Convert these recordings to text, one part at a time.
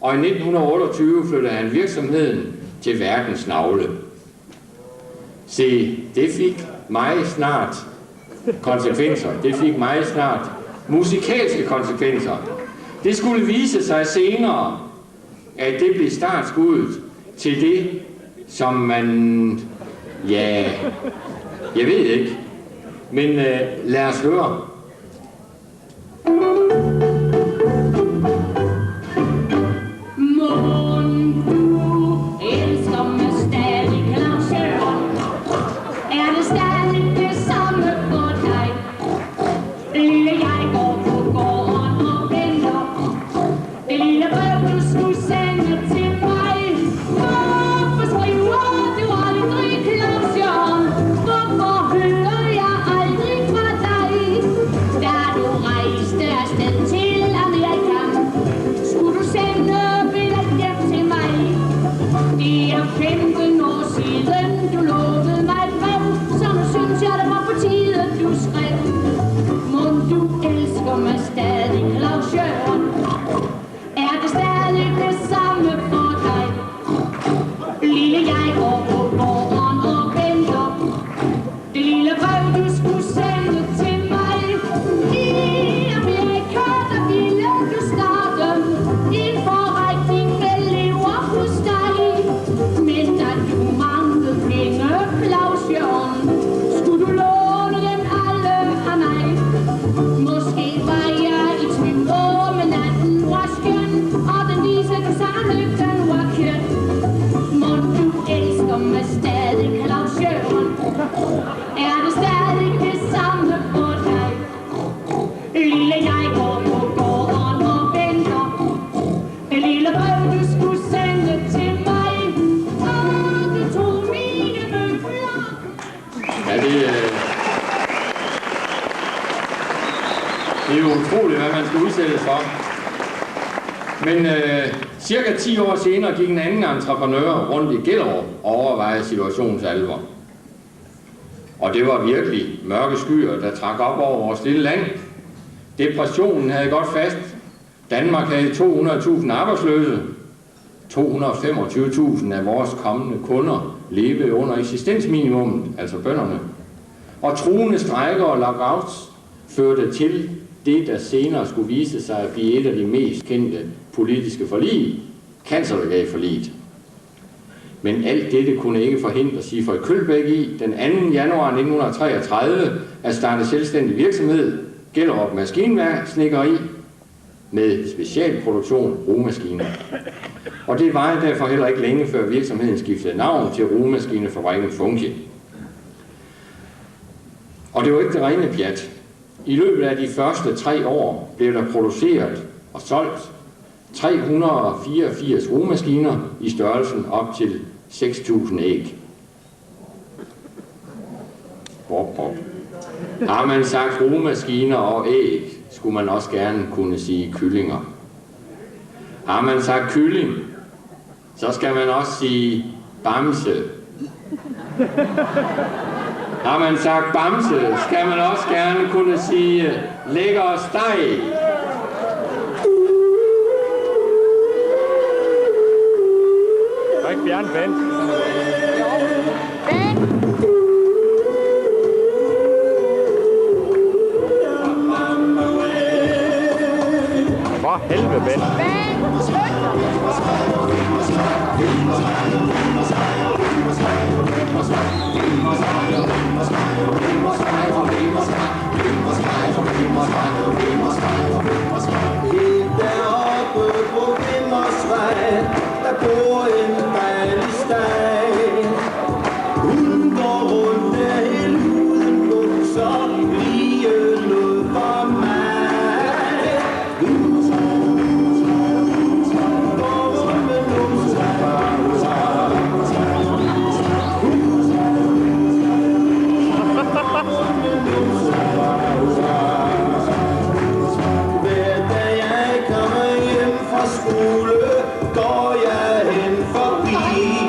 og i 1928 flyttede han virksomheden til verdens navle. Se, det fik meget snart konsekvenser. Det fik meget snart musikalske konsekvenser. Det skulle vise sig senere, at det blev startskuddet til det, som man... Ja, jeg ved ikke. Men lad os høre. Det er jo utroligt, hvad man skal udsættes for. Men cirka 10 år senere gik en anden entreprenør rundt i Gellerup og overvejede situationens alvor. Og det var virkelig mørke skyer, der trak op over vores lille land. Depressionen havde gått fast. Danmark havde 200.000 arbejdsløse. 225.000 af vores kommende kunder levede under eksistensminimummet, altså bønderne. Og truende strejker og lockouts førte til det, der senere skulle vise sig at blive et af de mest kendte politiske forlig, Kanslerlegatforliget. Men alt dette kunne ikke forhindre Sigfrid Kølbæk i den 2. januar 1933 at starte selvstændig virksomhed, Gellerup Maskinværksnedkeri, med specialproduktion rugemaskiner. Og det var derfor heller ikke længe før virksomheden skiftede navn til Rugemaskinefabrikken Funke. Og det var ikke det rene pjat. I løbet af de første 3 år blev der produceret og solgt 384 rugemaskiner i størrelsen op til 6.000 æg. Har man sagt rugemaskiner og æg, skulle man også gerne kunne sige kyllinger. Har man sagt kylling, så skal man også sige bamse. Har man sagt bamse, skal man også gerne kunne sige lækker steg. Kan ikke fjerne vand? For helvede, Ben. Helt deroppe på Vimmersvej, der bor en dejlig steg. Hun går rundt af hele huden, bukser, lige noget for mig. Hver dag jeg kommer hjem fra skole, går jeg hen forbi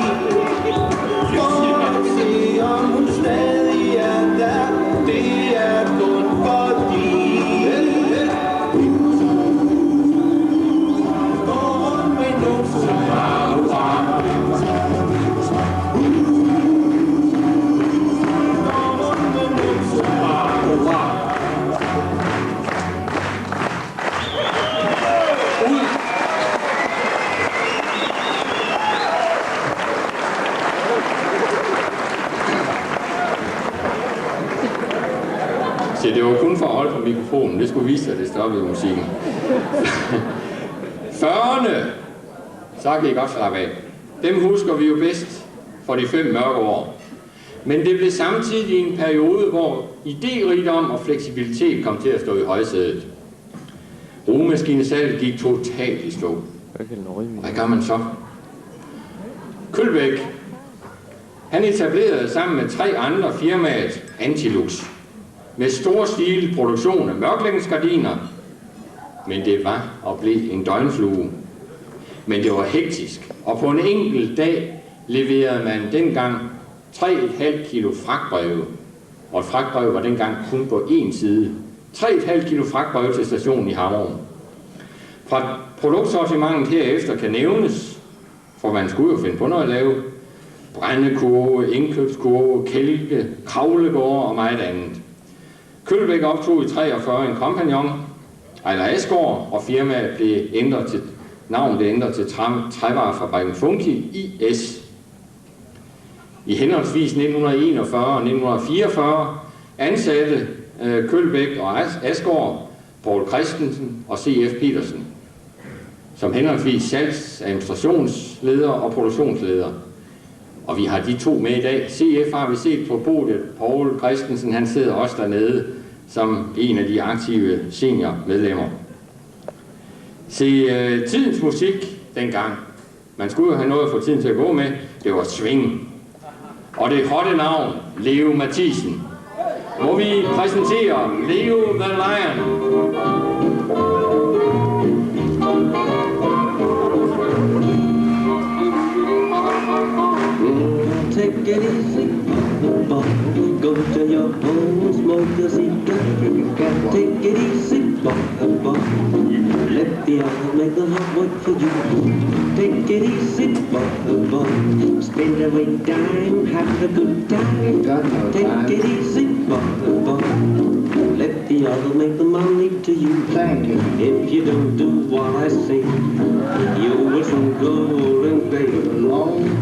men det skulle vise sig, at det stoppede musikken. 40'erne, så kan I godt slappe af. Dem husker vi jo bedst for de 5 mørke år. Men det blev samtidig en periode, hvor idérigdom og fleksibilitet kom til at stå i højsædet. Rugemaskinesalget gik totalt i stå. Hvad gør man så? Kølbæk, han etablerede sammen med 3 andre firmaet Antilux med storstilet produktion af mørklægningsgardiner, men det var og blev en døgnflue. Men det var hektisk, og på en enkelt dag leverede man dengang 3,5 kilo fragtbreve, og et fragtbrev var dengang kun på én side. 3,5 kilo fragtbreve til stationen i Havren. Fra produktsortimentet herefter kan nævnes, for man skulle jo finde på noget at lave, brændekurve, indkøbskurve, kælke, kravlegårde og meget andet. Kølbæk optog i 43 en kompagnon, Ejler Asgaard, og firmaet blev ændret til Trævarefabrikken Funky IS. I henholdsvis 1941 og 1944 ansatte Kølbæk og Asgaard Poul Christensen og C.F. Petersen som henholdsvis salgs-, administrationsleder og produktionsleder. Og vi har de 2 med i dag. CF har vi set på podiet. Poul Christensen, han sidder også dernede som en af de aktive seniormedlemmer. Se, tidens musik dengang, man skulle jo have noget at få tiden til at gå med, det var swing. Og det hotte navn, Leo Mathisen. Må vi præsentere Leo the Lion. Take it easy, go to your home, smoke a cigar. Take it easy, let the other make the hard work for you. Take it easy, spend every dime, have a good time. Take it easy, let the other make the money to you. Thank you. If you don't do what I say, you will soon go and pay.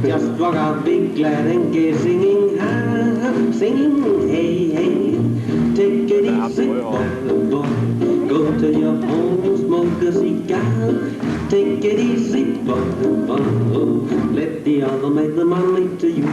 Just walk out, be glad and gay, singing, singing, hey, hey. Take it easy, boy. Go to your home, smoke a cigar. Take it easy, boy. Let the other make the money to you.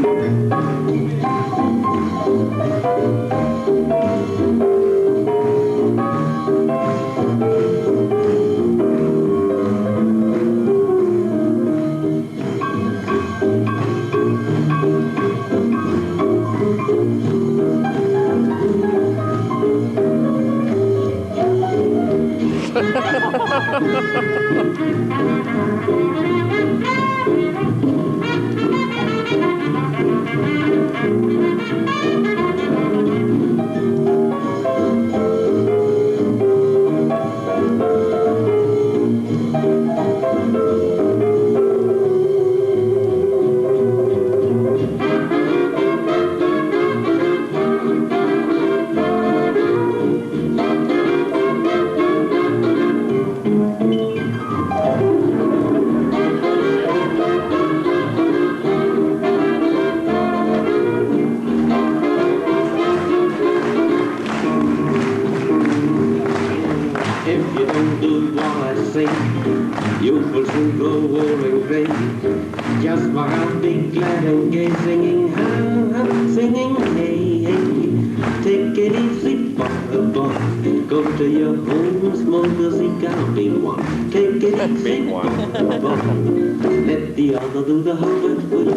Let the other do the hard work for you.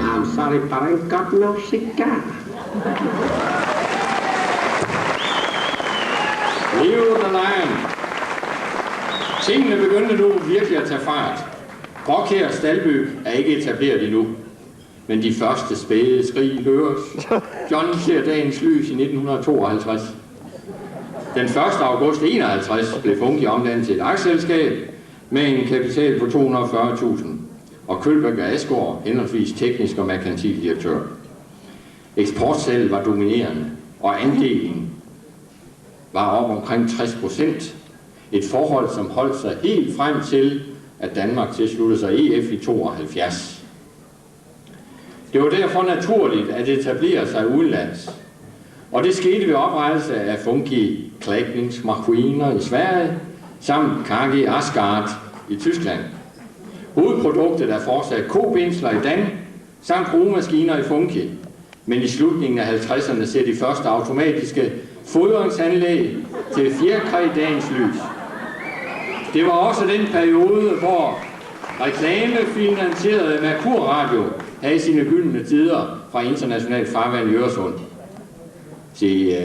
I'm sorry, but I ain't got no cigar. Leo the Lion. Tingene begyndte nu virkelig at tage fart. Brockher Stalby er ikke etableret endnu, men de første spæde skrig høres. John ser dagens lys i 1952. Den 1. august 51 blev Funky omdannet til et aktieselskab med en kapital på 240.000, og Kølbæk og Asgaard henholdsvis teknisk og merkantil direktør. Eksportsalget var dominerende, og andelen var op omkring 60%. Et forhold, som holdt sig helt frem til, at Danmark tilsluttede sig EF i 72. Det var derfor naturligt at etablere sig udenlands. Og det skete ved oprettelse af Funky klædningsmaskiner i Sverige, samt Kagi Asgard i Tyskland. Hovedproduktet er fortsat kobindsler i Dan, samt rugemaskiner i Funky. Men i slutningen af 50'erne ser de første automatiske fodringsanlæg til fjerkræ dagens lys. Det var også den periode, hvor reklamefinansieret Merkur Radio havde sine gyldne tider fra internationalt farvand i Øresund. Til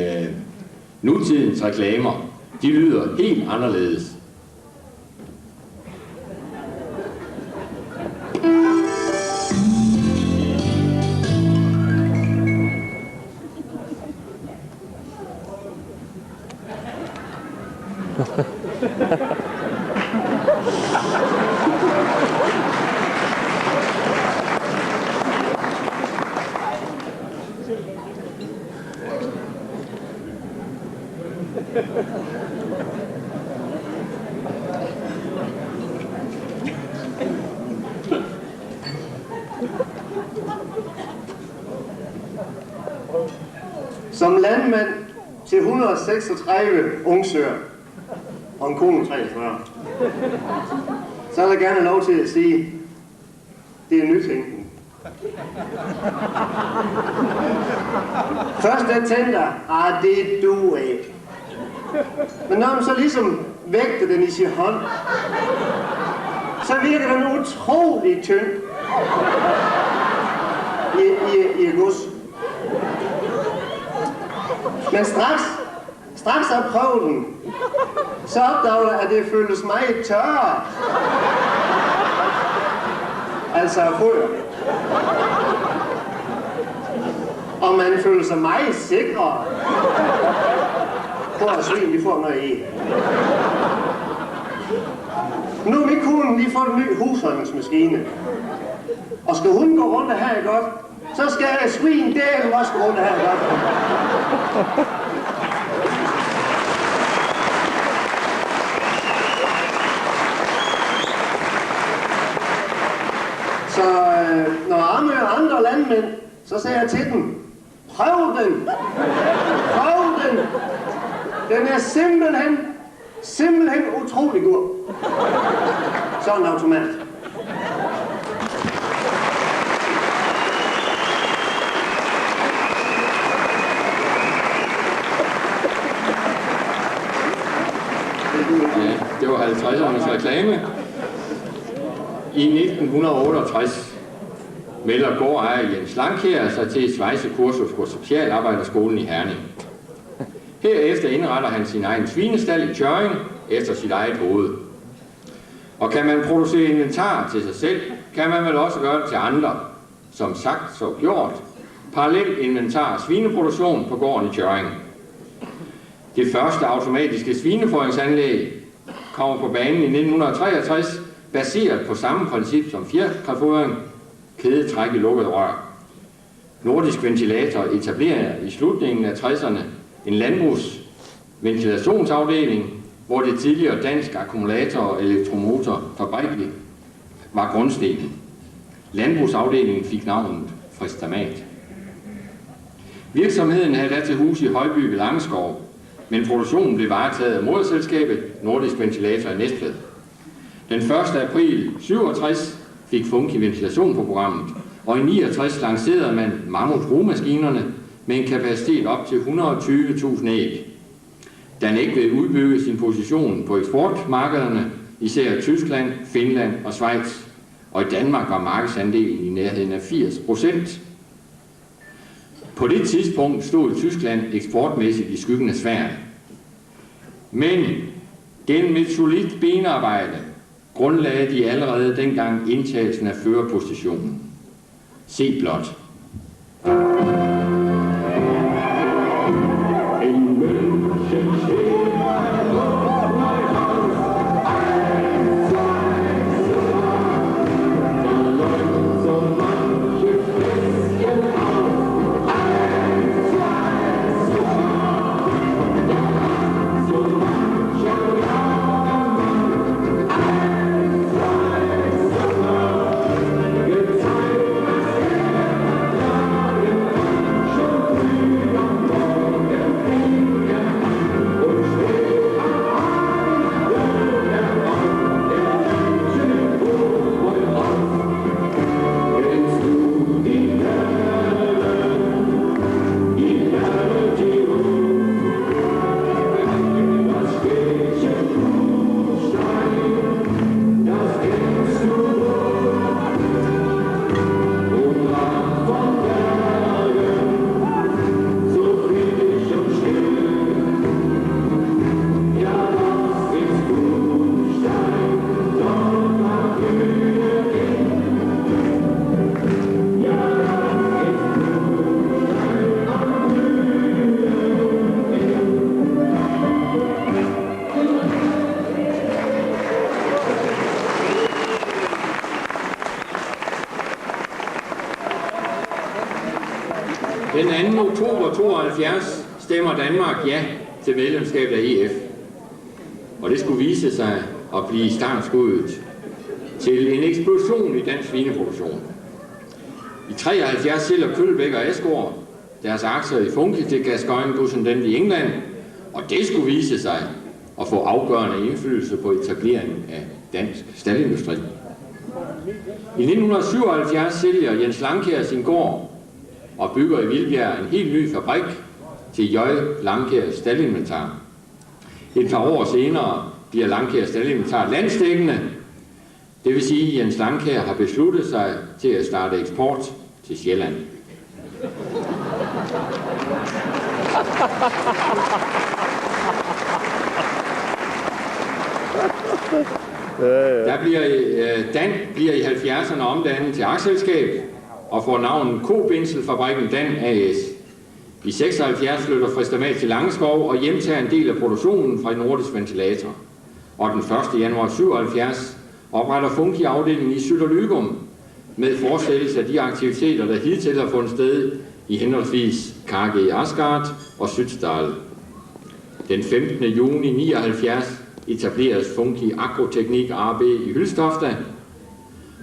nutidens reklamer, de lyder helt anderledes. Som landmand til 136 ungsøer og en kone 43, så er der gerne lov til at sige, det er nytænkning. Først jeg tænker, det du ikke. Men når man så ligesom vægter den i sin hånd, så virker den utrolig tynd i gods. Men straks jeg prøvede den, så opdagede jeg, at det føltes meget tørre. Altså af foder. Og man føler sig meget sikrere på at svin, de får noget i. Nu er min kone lige fået en ny husholdningsmaskine. Og skal hun gå rundt og have det godt, så skal jeg svin der også gå rundt og have det godt. Så når jeg møder andre landmænd, så siger jeg til dem, prøv den! Prøv den! Den er simpelthen utrolig god. Sådan en automat. Ja, det var 50'ernes reklame. I 1968 melder gårdejer Jens Langkjær sig til et svejsekursus på Socialarbejderskolen i Herning. Herefter indretter han sin egen svinestald i Tjørring efter sit eget hoved. Og kan man producere inventar til sig selv, kan man vel også gøre det til andre. Som sagt, så gjort. Parallelt inventar svineproduktion på gården i Tjørring. Det første automatiske svinefodringsanlæg kommer på banen i 1963, baseret på samme princip som fjerkræfodring, kædetræk i lukket rør. Nordisk Ventilator etablerer i slutningen af 60'erne en landbrugsventilationsafdeling, hvor det tidligere Dansk Akkumulator- og Elektromotorfabrik var grundstenen. Landbrugsafdelingen fik navnet Fristamat. Virksomheden havde da til hus i Højby ved Langeskov, men produktionen blev varetaget af moderselskabet Nordisk Ventilator i Næstved. Den 1. april 67 fik Funky ventilation på programmet, og i 69 lancerede man Mammut-rugmaskinerne med en kapacitet op til 120.000 æg. Den ikke vil udbygge sin position på eksportmarkederne, især Tyskland, Finland og Schweiz, og i Danmark var markedsandelen i nærheden af 80%. På det tidspunkt stod Tyskland eksportmæssigt i skyggen af Sverige. Men gennem et solidt benarbejde grundlagde de allerede dengang indtagelsen af førerpositionen. Se blot. oktober 72 stemmer Danmark ja til medlemskabet af EF. Og det skulle vise sig at blive startskuddet til en eksplosion i dansk svineproduktion. I 73 sælger Køllebæk og Asgaard deres aktier i Funke til Gascoigne Gusendent i England, og det skulle vise sig at få afgørende indflydelse på etableringen af dansk staldindustri. I 1977 sælger Jens Langkjær sin gård og bygger i Vildbjerg en helt ny fabrik til J. Langkjær Staldinventar. Et par år senere bliver Langkjær Staldinventar landsdækkende. Det vil sige, at Jens Langkjær har besluttet sig til at starte eksport til Sjælland. Dan bliver i 70'erne omdannet til aktieselskab og får navnet Kobinselfabrikken Dan AS. I 76 flytter Fristamat til Langeskov og hjemtager en del af produktionen fra Nordisk Ventilator. Og den 1. januar 77 opretter Funke afdelingen i Syderlygum med fortsættelse af de aktiviteter, der hidtil har fundet sted i henholdsvis KG Asgard og Sydstal. Den 15. juni 79 etableres Funke Agroteknik AB i Hylstofte,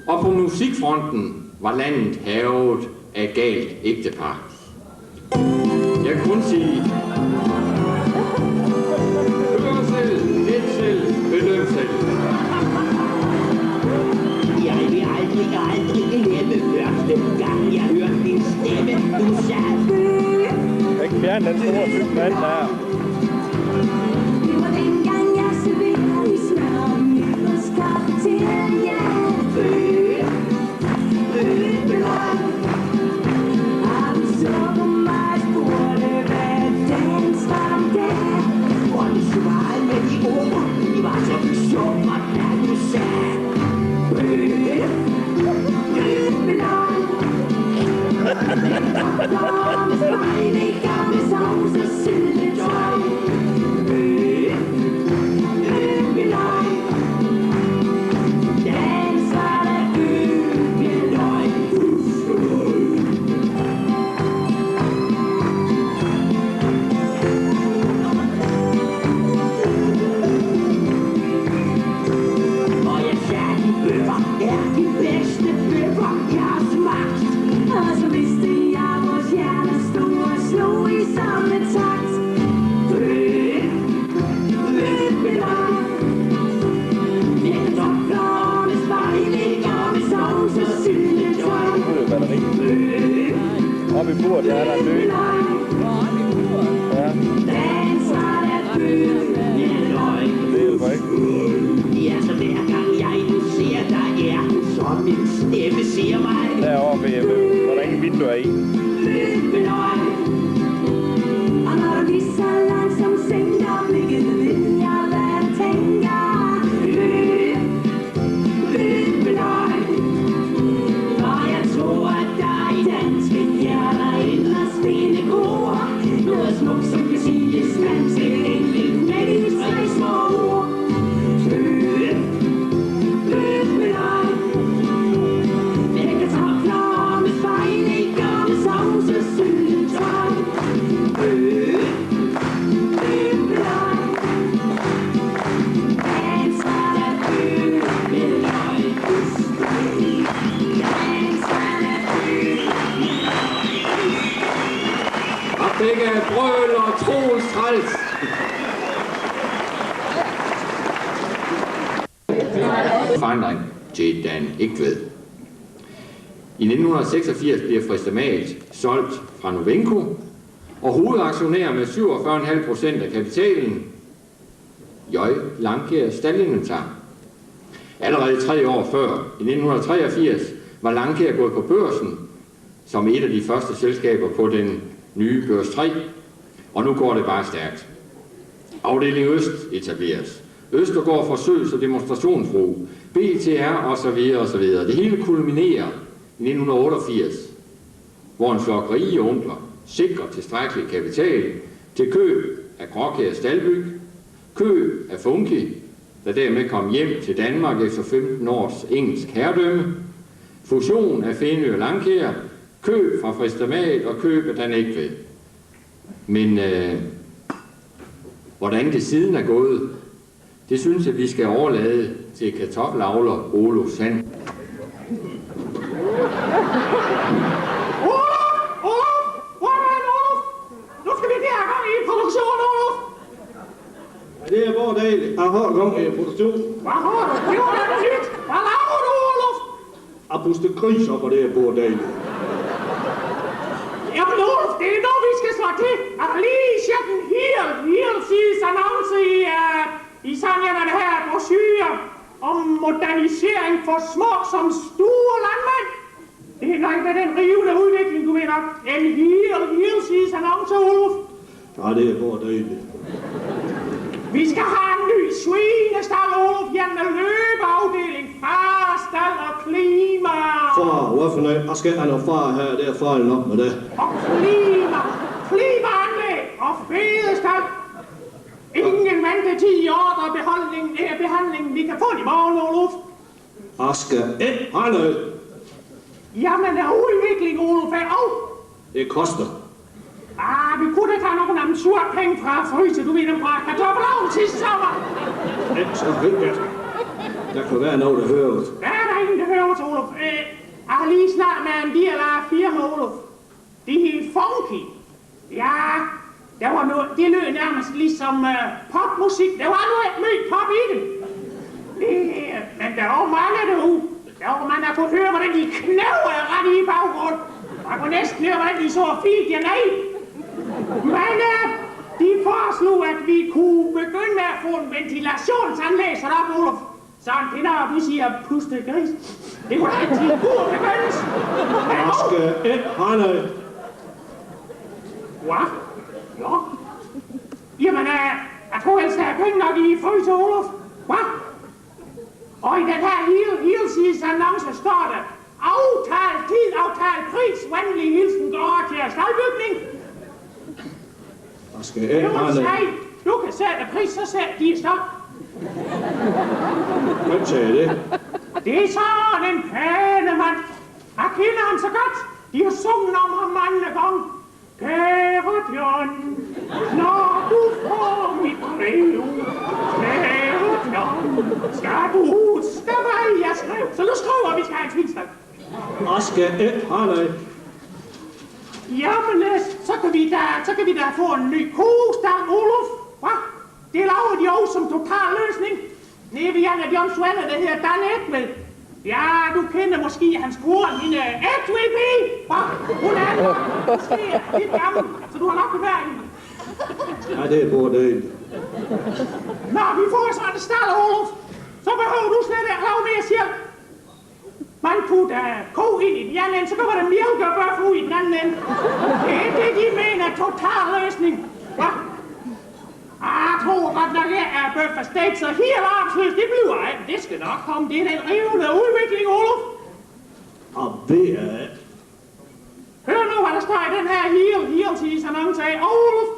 og på musikfronten var landet hærget af galt ægtepar. Jeg kan kun sige, hør selv, lidt selv, bedøm selv. Jeg vil aldrig glemme første gang, jeg hørte din stemme, du sagde. Jeg kan ikke fjerne den store tyk mand der. Det var dengang, jeg serverede i smør og nytårskaffe til jer. Beløg. Har du så på mig, spurgte, hvad dagens var om dag? Og du svarede med de ord, de var så sjovt, da du sagde. Beløg. Kom med spejle, gamle sovs og syltetøj. Beløg. Dans var der beløg. Og jeg sagde, de bøffer er de bedste bøffer, jeg har smagt. Og så vidste jeg, vores hjerner stod og slog i samme takt. Beløg. Med kartofler med spejle, og med sovs og syltetøj. Nu er batteri. Oppe i bordet, der er der en løg. Ja, det hjælper ikke. Ja, så hver gang jeg nu ser dig, er du som min stemme ser mig. Derovre ved, hvor der ingen vinduer i. Og når du lige så langsomt sænker blikket, ved jeg, hvad du tænker. Beløg. For jeg tror, at der i danske hjerter inderst inde gror noget smukt, som kan siges ganske enkelt med de tre små ord. Beløg. Med kartofler med spejle, og med sovs og syltetøj. Beløg. Og begge brøl og Troels træls. Forandring til Dan Egtved. I 1986 bliver Fristamat solgt fra Novenco, og hovedaktionær med 47,5% af kapitalen, J. Langkjær Staldinventar. Allerede 3 år før, i 1983, var Langkjær gået på børsen som et af de første selskaber på den nye Børs 3, og nu går det bare stærkt. Afdeling Øst etableres. Østergaard forsøgs- og demonstrationsbrug, BTR osv. osv. Det hele kulminerer i 1988, hvor en flok rige onkler sikrer tilstrækkelig kapital til køb af Gråkjær Staldbyg, køb af Funke, der dermed kom hjem til Danmark efter 15 års engelsk herredømme, fusion af Fenø og Langkjær, køb fra Fristamat og køb af Dan Egtved. Men hvordan det siden er gået, det synes jeg, vi skal overlade til kartoffelavler Olof Sand. Det er vores dag. Jeg har gang i produktion. Hvad har du? Det var da nyt. Hvad laver du, Olof? Jeg puster gris op, og det er vores dag. Jamen, Olof, det er noget, vi skal slå til. Jeg har lige set en helt sides annonce i sådan en af det her brochure om modernisering for små som store landmænd. Det er nok med den rivende udvikling, du ved nok. En helt sides annonce, Olof. Ja, det er vores dag. Vi skal have en ny svinestald, Olof, med løbeafdeling, farstald og klima. Far, hvad for noget? Jeg skal have noget far her, det er fejl nok med det. Og klimaanlæg og fedestald. Ingen ventetid i ordrebehandling. Det er behandlingen, vi kan få i morgen, Olof. Jeg skal ikke have noget. Jamen, der er udvikling, Olof, og Det koster. vi kunne da tage nogle af dem sure penge fra fryse, du ved dem fra kartoffelavn sidste sommer. Ikke så hyggeligt. Der kan være noget, der hører ud. Der er der ingen, der hører til, Olof. Jeg har lige snakket med en del af firma, Olof. De er funky. Ja, der var noget, det lød nærmest ligesom popmusik. Der var noget mødt pop i dem. Men der var mange derude. Der var man, der kunne høre, hvordan de knævede ret i baggrunden. Man kunne næsten høre, hvordan de så fint ned. Men de foreslog, at vi kunne begynde med at få en ventilationsanlæg sat op, Olof. Sådan, det der, vi siger, puste gris. Det kunne da altid god begyndes. Jeg skal ikke have noget. Hvad? Ja. Jamen, jeg tror ellers, der er penge nok i fryse, Olof. Hvad? Og i den her hele sides annonce står der, aftale tid, aftale pris, venlig hilsen, Gratia staldbygning. Jeg skal ikke Det have vil noget. sige, du kan sætte pris, så sæt de stop. Hvem sagde det? Det er sådan en pæne mand. Jeg kender ham så godt. De har sunget om ham mange gange. Kære John, når du får mit brev, kære John, skal du huske, hvad jeg skrev. Så nu skriver vi, skal have en svinstald. Jeg skal ikke have noget. Jamen, så kan vi da få en ny kostald, Olof. Hva? Det laver de også som total løsning. Nede ved en af de omsvælde, der hedder Dan Ekveld. Ja, du kender måske hans kone, hende Edwin. Hva? Hun er måske lidt gammel, så du har nok beværet hende. Ja, det er både det. Når vi får sådan en stald, Olof, så behøver du slet ikke lave mere selv. Man putter ko ind i den ene ende, så kommer der mjælk og bøf ud i den anden ende. Det er det, de mener, total løsning. Hva? Jeg tror godt nok, jeg er bøf og steak, så helt arbejdsløs, det bliver jeg. Det skal nok komme. Det er den rivende udvikling, Olof. Og ved jeg. Hør nu, hvad der står i den her hele annonce af Olof.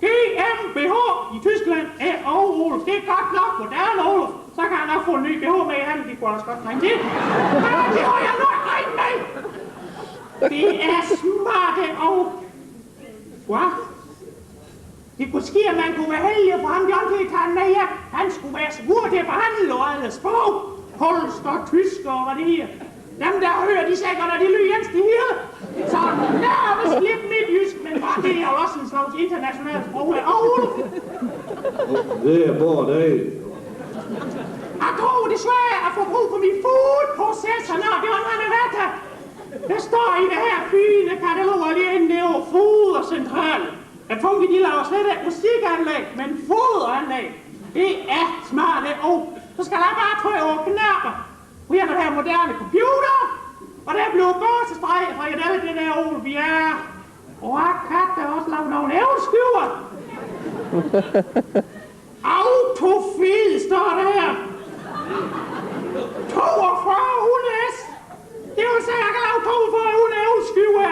GmbH i Tyskland er Olof. Det er godt nok moderne, Olof. Så kan han nok få en ny BH med i handen. De kunne også godt trænge til. Men det har jeg nok regnet med. Det er smarte og... Hvad? Det kunne ske, at man kunne være heldig for ham, John, til at tage med hjem. Han skulle være svur til at forhandle og alle sprog. Polsk og tysk og hvad det her. Dem der hører de sikkert, når de lyder Jens det hele. Så nærmest lidt midtjysk, men bare det er også en slags international sprog af Olof. Det er både det. Jeg tror desværre at få brug for min foodprocessor, når John han er været her. Der står i det her fine katalog lige inde derovre, fodercentralen. At funky, de laver slet ikke musikanlæg, men foderanlæg. Det er smarte og så skal der bare trykke over knapper. Vi har den her moderne computer, og der blev gåsestreg fra alle det der Olof, ja. Og jeg kan da også lave nogle ævlskyver. Autofil står der her. 4200 S. Det vil sige, at jeg kan lave 4200 ævlskyver.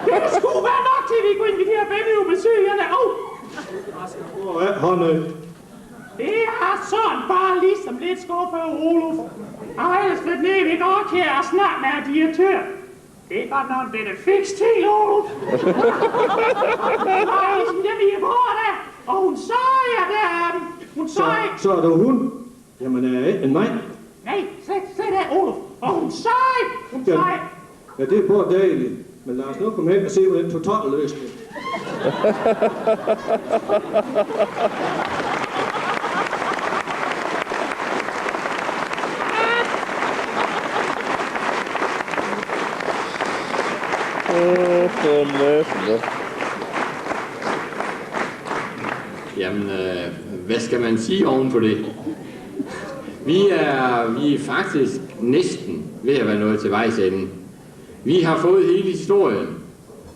Det skulle være nok til, at vi kunne invitere Benny og besøge hende. Hvor er hånden? Det er sådan bare ligesom lidt skuffet Olof. Jeg har ellers lidt ned ved Gorkjær og snart med direktør. Det er godt nok, den er fikst til, Oluf. Det var ligesom det, vi er på der. Og hun sagde, at hun sagde... Så er det hun? Jamen, en mand? Nej, slet af, Oluf. Og hun sagde... Ja, det er bare dejligt. Men lad os nu komme hen og se, hvordan totalt løsning. Jamen, hvad skal man sige oven på det? Vi er faktisk næsten ved at være nået til vejs ende. Vi har fået hele historien,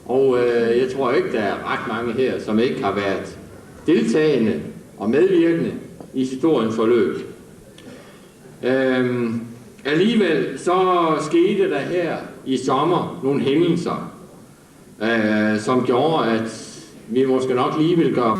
og jeg tror ikke, der er ret mange her, som ikke har været deltagende og medvirkende i historiens forløb. Alligevel så skete der her i sommer nogle hændelser, som gjorde, at vi måske nok lige vil gøre